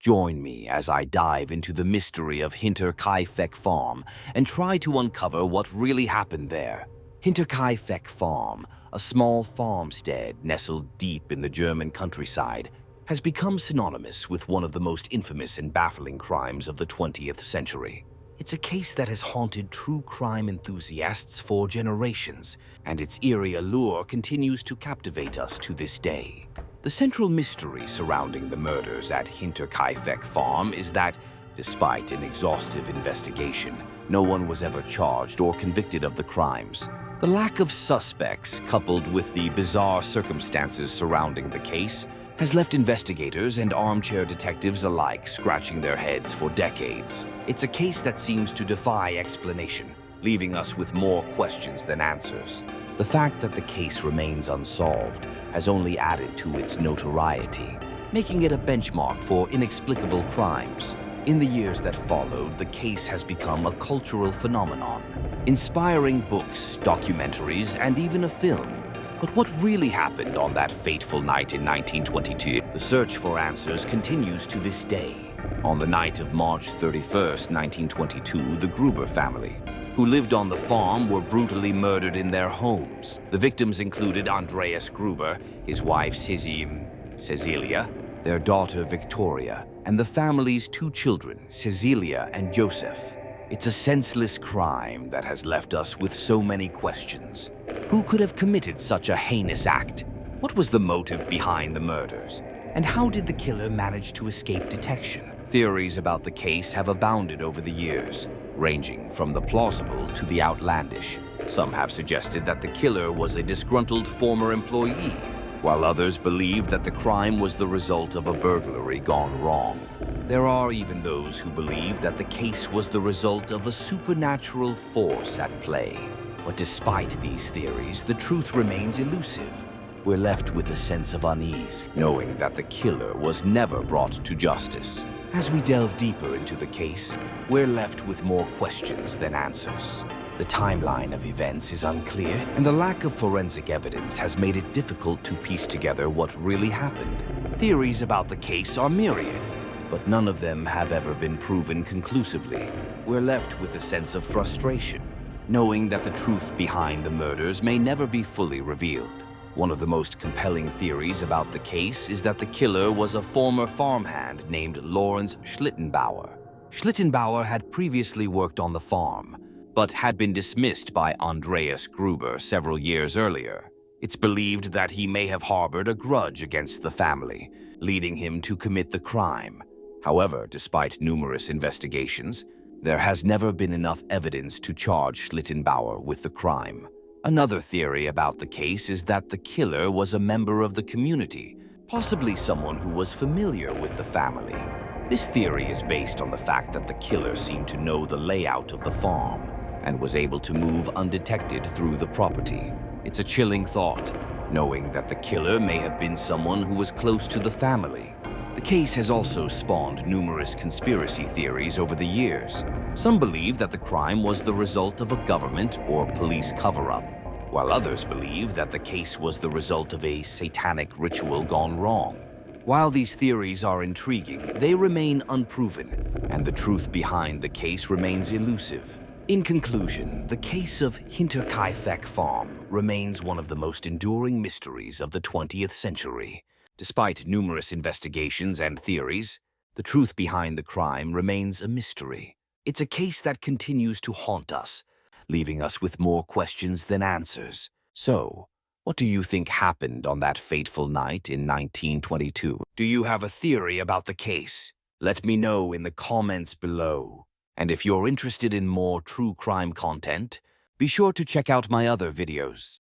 Join me as I dive into the mystery of Hinterkaifeck Farm and try to uncover what really happened there. Hinterkaifeck Farm, a small farmstead nestled deep in the German countryside, has become synonymous with one of the most infamous and baffling crimes of the 20th century. It's a case that has haunted true crime enthusiasts for generations, and its eerie allure continues to captivate us to this day. The central mystery surrounding the murders at Hinterkaifeck Farm is that, despite an exhaustive investigation, no one was ever charged or convicted of the crimes. The lack of suspects, coupled with the bizarre circumstances surrounding the case, has left investigators and armchair detectives alike scratching their heads for decades. It's a case that seems to defy explanation, leaving us with more questions than answers. The fact that the case remains unsolved has only added to its notoriety, making it a benchmark for inexplicable crimes. In the years that followed, the case has become a cultural phenomenon, inspiring books, documentaries, and even a film. But what really happened on that fateful night in 1922? The search for answers continues to this day. On the night of March 31st, 1922, the Gruber family, who lived on the farm, were brutally murdered in their homes. The victims included Andreas Gruber, his wife Cecilia, their daughter Victoria, and the family's two children, Cecilia and Joseph. It's a senseless crime that has left us with so many questions. Who could have committed such a heinous act? What was the motive behind the murders? And how did the killer manage to escape detection? Theories about the case have abounded over the years, ranging from the plausible to the outlandish. Some have suggested that the killer was a disgruntled former employee, while others believe that the crime was the result of a burglary gone wrong. There are even those who believe that the case was the result of a supernatural force at play. But despite these theories, the truth remains elusive. We're left with a sense of unease, knowing that the killer was never brought to justice. As we delve deeper into the case, we're left with more questions than answers. The timeline of events is unclear, and the lack of forensic evidence has made it difficult to piece together what really happened. Theories about the case are myriad, but none of them have ever been proven conclusively. We're left with a sense of frustration, knowing that the truth behind the murders may never be fully revealed. One of the most compelling theories about the case is that the killer was a former farmhand named Lorenz Schlittenbauer. Schlittenbauer had previously worked on the farm, but had been dismissed by Andreas Gruber several years earlier. It's believed that he may have harbored a grudge against the family, leading him to commit the crime. However, despite numerous investigations, there has never been enough evidence to charge Schlittenbauer with the crime. Another theory about the case is that the killer was a member of the community, possibly someone who was familiar with the family. This theory is based on the fact that the killer seemed to know the layout of the farm and was able to move undetected through the property. It's a chilling thought, knowing that the killer may have been someone who was close to the family. The case has also spawned numerous conspiracy theories over the years. Some believe that the crime was the result of a government or police cover-up, while others believe that the case was the result of a satanic ritual gone wrong. While these theories are intriguing, they remain unproven, and the truth behind the case remains elusive. In conclusion, the case of Hinterkaifeck Farm remains one of the most enduring mysteries of the 20th century. Despite numerous investigations and theories, the truth behind the crime remains a mystery. It's a case that continues to haunt us, leaving us with more questions than answers. So, what do you think happened on that fateful night in 1922? Do you have a theory about the case? Let me know in the comments below. And if you're interested in more true crime content, be sure to check out my other videos.